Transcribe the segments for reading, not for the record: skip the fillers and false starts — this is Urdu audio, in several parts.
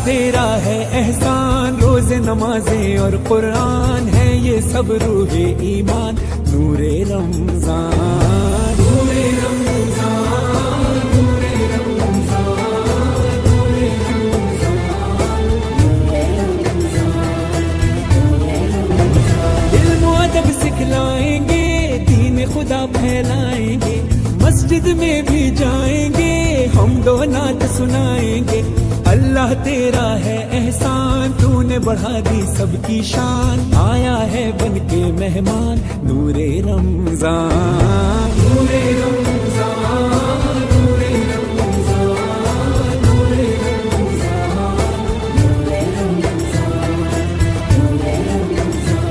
تیرا ہے احسان، روز نمازیں اور قرآن ہے یہ سب روح ایمان، نور رمضان، نور رمضان، نور رمضان، نور رمضان۔ علم و ادب سکھلائیں گے، دین خدا پھیلائیں گے، مسجد میں بھی جائیں گے، حمد و نعت سنائیں گے۔ اللہ تیرا ہے احسان، تو نے بڑھا دی سب کی شان، آیا ہے بن کے مہمان، نور رمضان، نور رمضان، نور رمضان، نور رمضان، نور رمضان۔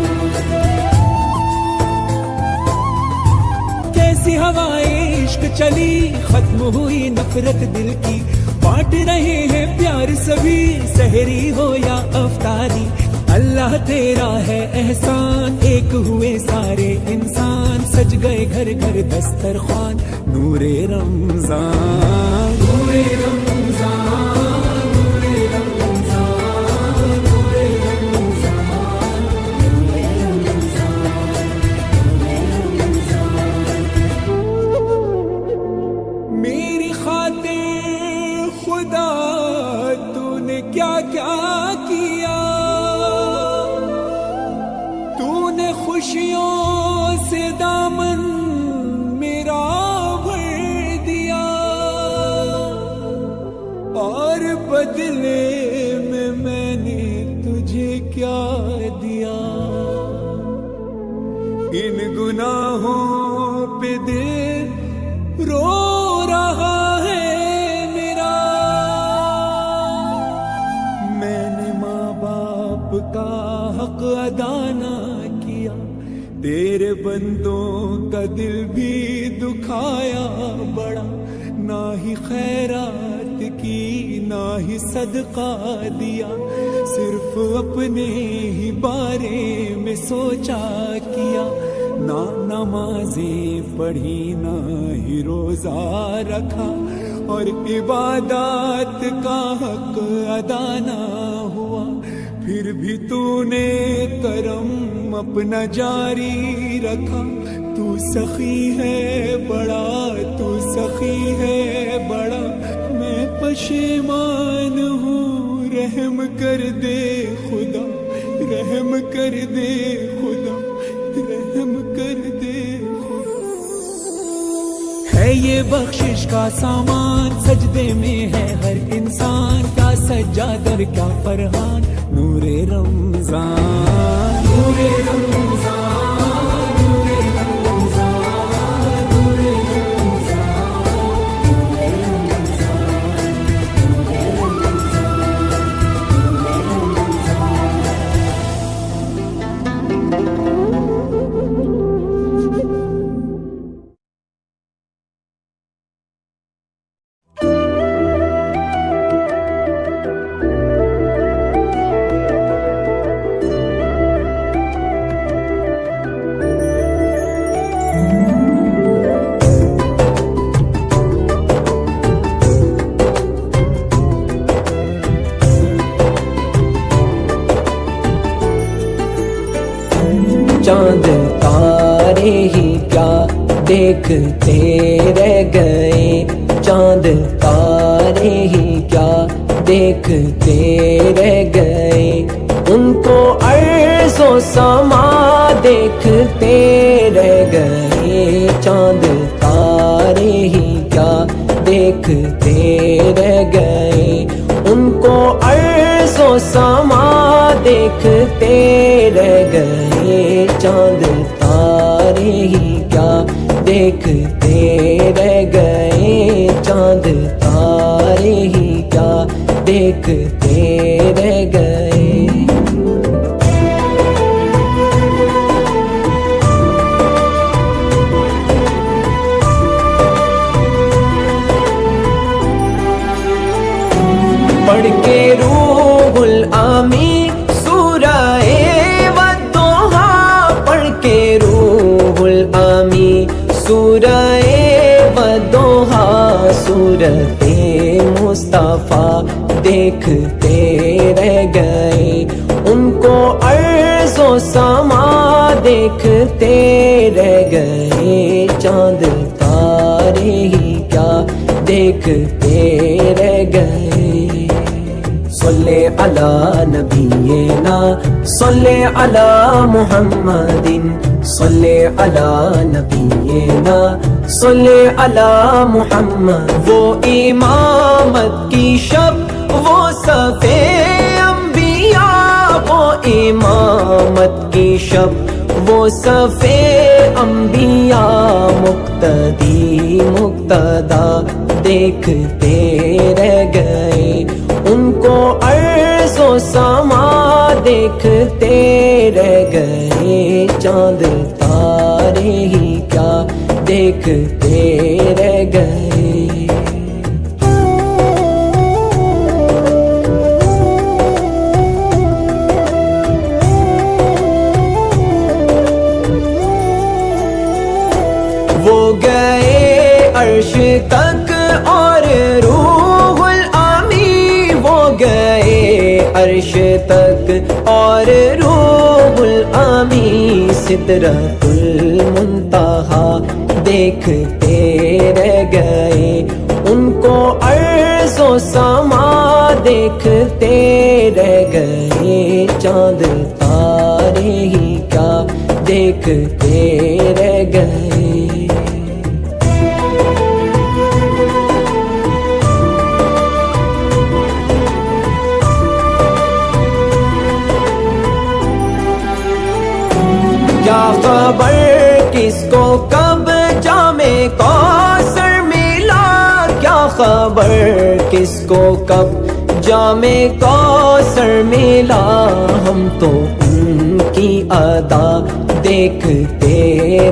کیسی ہوائیں عشق چلی، ختم ہوئی نفرت دل کی، بانٹ رہے ہیں پیار سبھی، سحری ہو یا افطاری۔ اللہ تیرا ہے احسان، ایک ہوئے سارے انسان، سج گئے گھر گھر دسترخوان، نور رمضان، نور رمضان، نور رمضان، نور رمضان، نور رمضان۔ میری خاطر خدا تو نے کیا کیا کیا، تو نے خوشیوں سے دامن میرا بھر دیا، اور بدلے میں نے تجھے کیا دیا، ان گناہوں پہ دل رو رہا ہے میرا، میں نے ماں باپ کا حق ادا نہ کیا، تیرے بندوں کا دل بھی دکھایا بڑا، نہ ہی خیرات کی نہ ہی صدقہ دیا، صرف اپنے ہی بارے میں سوچا کیا، نہ نمازیں پڑھی نہ ہی روزہ رکھا، اور عبادات کا حق ادا نہ ہوا، پھر بھی تو نے کرم اپنا جاری رکھا، تو سخی ہے بڑا، تو سخی ہے بڑا، میں پشیمان ہوں، رحم کر دے خدا، رحم کر دے خدا، رحم کر دے خدا۔ ہے یہ بخشش کا سامان، سجدے میں ہے ہر انسان، کیا سجاد اور کیا فرحان، نور رمضان، نور رمضان، نور رمضان، نور چاند تارے ہی کیا دیکھتے رہ گئے، چاند تارے ہی کیا دیکھتے رہ گئے، ان کو عرض و سما دیکھتے رہ گئے، چاند تارے ہی کیا دیکھتے رہ گئے، ان کو عرض و سما دیکھتے رہ گئے، چاند تارے ہی کیا دیکھتے رہ گئے، چاند تارے ہی کیا دیکھتے رہ گئے۔ پڑھ کے روح العامی سورہ والضحیٰ، پڑھ کے روح العامی سورہ والضحیٰ، سورت مصطفیٰ دیکھتے دیکھتے رہ گئے چاند تارے ہی کیا دیکھتے رہ گئے صلی علی نبینا صلی علی محمد صلی علی نبینا صلی علی محمد وہ امامت کی شب وہ صفِ انبیاء وہ امامت کی شب وہ صفِ انبیاء مقتدی مقتدا دیکھتے رہ گئے ان کو عرض و سما دیکھتے رہ گئے چاند تارے ہی کیا دیکھتے رہ گئے وہ گئے عرش تک اور روح الامین وہ گئے عرش تک اور روح الامین سدرۃ المنتہا دیکھتے رہ گئے ان کو عرض و سما دیکھتے رہ گئے چاند تارے ہی کیا دیکھتے رہ گئے کیا خبر کس کو کب جام کوثر ملا کیا خبر کس کو کب جام کوثر ملا ہم تو ان کی ادا دیکھتے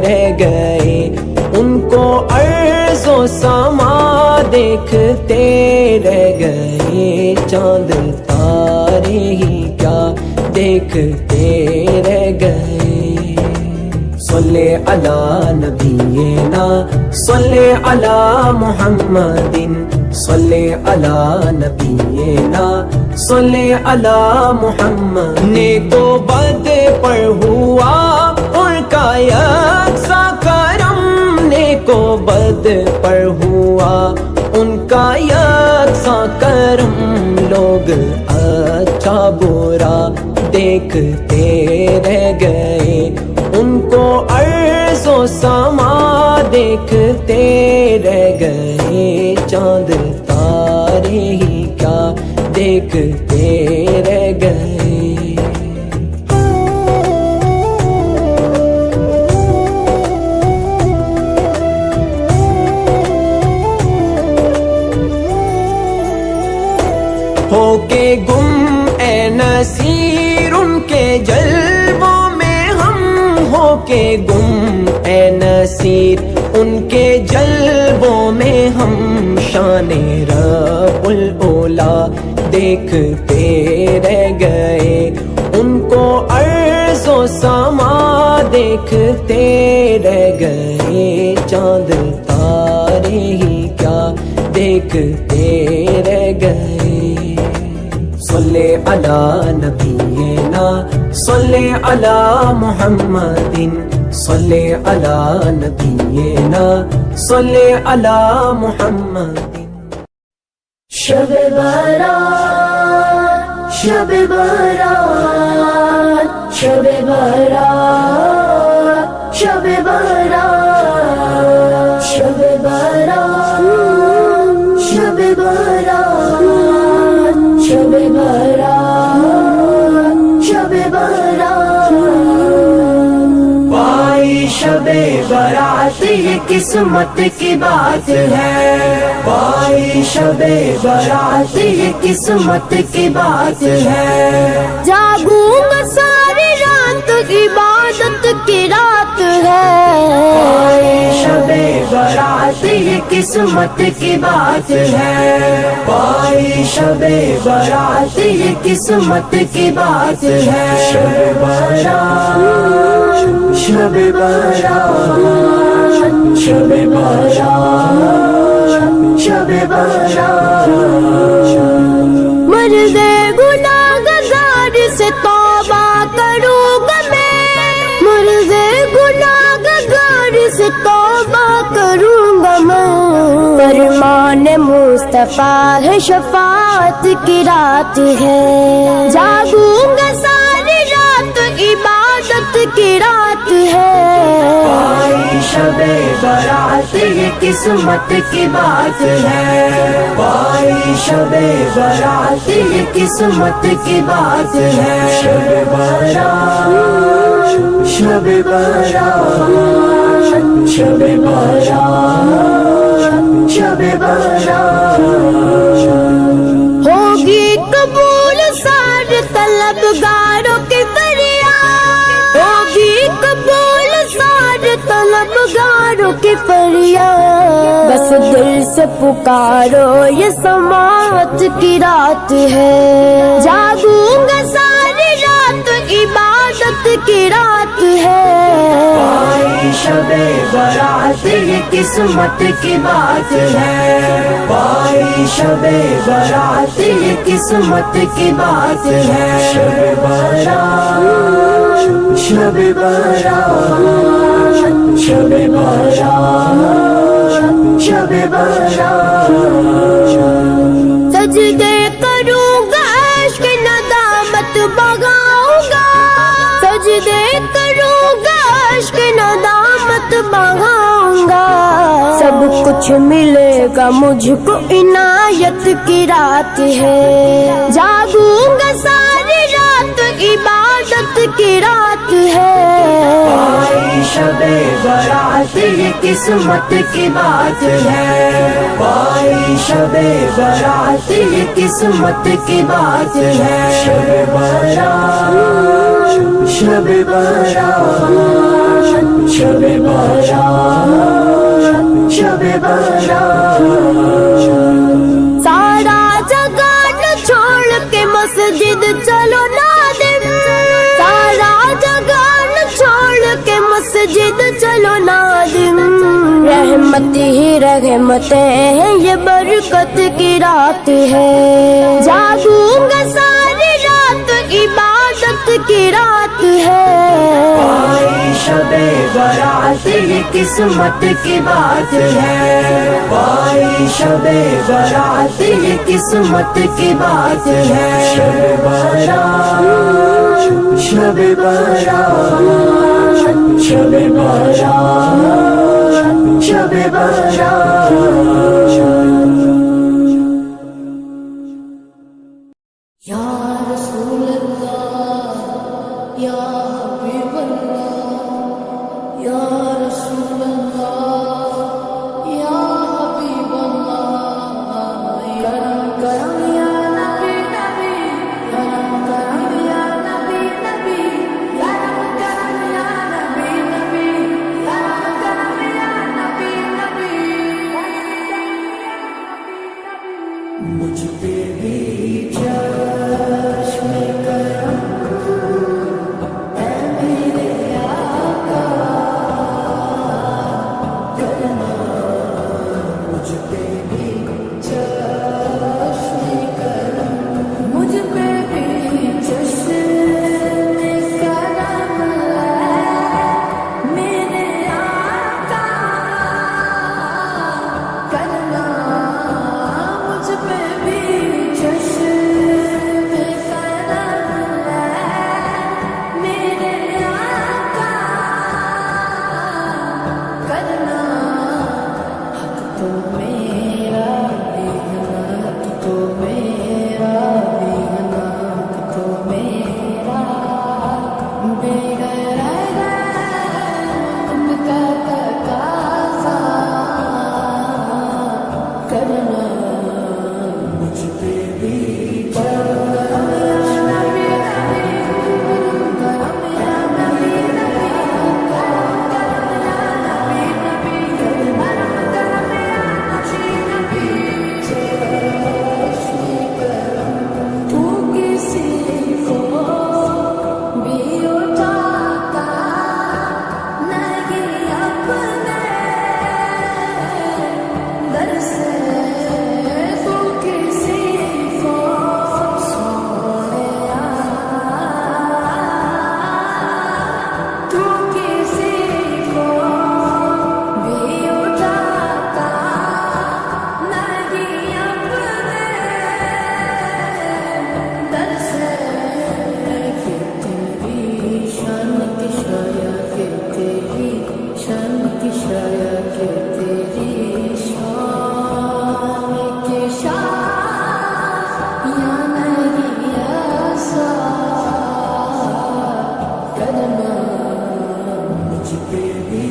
رہ گئے ان کو عرض و سما دیکھتے رہ گئے چاند تارے ہی کیا دیکھتے رہ گئے صلی علی نبینا صلی علی محمد صلی علی نبینا صلی علی محمد نیک و بد پر ہوا ان کا یکساں کرم نیک و بد پر ہوا ان کا یکساں کرم لوگ اچھا برا دیکھتے رہ گئے ان کو عرض و سما دیکھتے رہ گئے چاند تارے ہی کیا دیکھتے رہ گئے ہو کے گم اے نصیر ان کے جلووں میں ہم ہو کے گم اے نصیر ان کے جلووں میں ہم شان رب الاولیٰ دیکھتے رہ گئے ان کو عرض و سما دیکھتے رہ گئے چاند تارے ہی کیا دیکھتے رہ گئے صلی علی نبینا صلی علی محمد صلی علی نبینا صلی علی محمد شب برات شب برات شب برات شب برات شب برات شب برات شب برات شب برات پائی شب برات یہ قسمت کی بات ہے پائی شب برات یہ قسمت کی بات ہے جاگوں گا ساری رات عبادت کی رات ہے پائی شب برات یہ قسمت کی بات ہے پائی شب برات یہ قسمت کی بات ہے شب برات شب برات شب برات شب برات مرد گناہگار سے توبہ کروں گا میں مرد فرمان مصطفیٰ ہے، شفاعت کی رات ہے، جاگوں گا ساری رات، عبادت کی رات ہے، آئی شب برات یہ قسمت کی بات ہے، آئی شب برات یہ قسمت کی بات ہے، شب برات، شب برات، شب برات، شب برات، ہوگی قبول سارے طلبگاروں کی فریاد، ہوگی قبول سارے طلبگاروں کی فریاد، بس دل سے پکارو یہ سماعت کی رات ہے، جاگوں گا ساری رات، عبادت کی رات ہے، آئی شب برات یہ قسمت کی بات ہے، آئی شب برات یہ قسمت کی بات ہے، شب برات، شب برات، شب برات، شب برات، سجدے کروں گا عشق ندامت بغاؤں گا، سجدے کروں گا عشق ندامت بغاؤں گا، سب کچھ ملے گا مجھ کو عنایت کی رات ہے، جاگوں گا ساری رات، عبادت کی رات ہے، آئی شب برات یہ قسمت کی بات ہے، آئی شب برات یہ قسمت کی بات ہے، شب برات، شب برات، شب برات، شب برات، سارا جگان چھوڑ کے مسجد چلو نادم، سارا جگان چھوڑ کے مسجد چلو نادم، رحمت ہی رحمتیں ہیں یہ برکت کی رات ہے، جاگوں گا ساری رات، عبادت کی رات ہے، آئی شب برات یہ قسمت کی بات ہے، آئی شب برات یہ قسمت کی بات ہے، شب برات، شب برات، شب برات، شب برات، یا رسول اللہ، یا حبیب اللہ، یا رسول اللہ، یا حبیب اللہ، کرم کرم یا نبی نبی، کرم کرم یا نبی نبی، کرم کرم یا نبی نبی، کرم کرم یا نبی نبی، مجھ پہ بھی چشم کرم اے میرے آقا، شاید تیری شام کے شام یا نہیں ایسا کرنا مجھ پہ بھی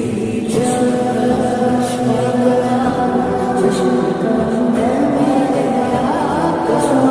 چشم کرم ہے میرے چشم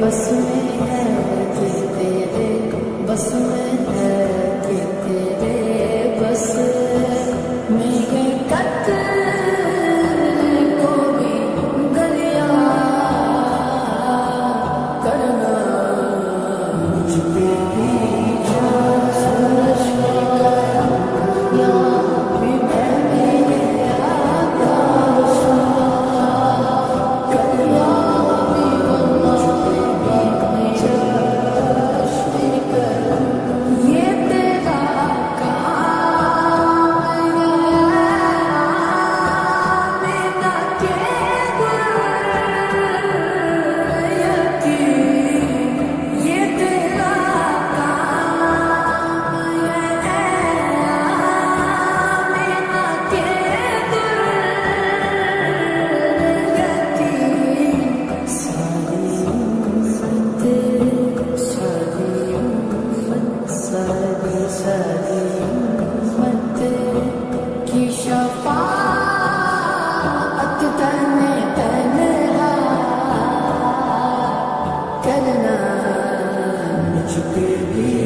بس میں ہے کہ تیرے بس میں ہے کہ تیرے بس میں ہے قطرے کو بھی دریا کرنا مجھ پہ بھی چشم کرم یا بھی میرے آقا کریا مجھ پہ میں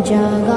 জাগো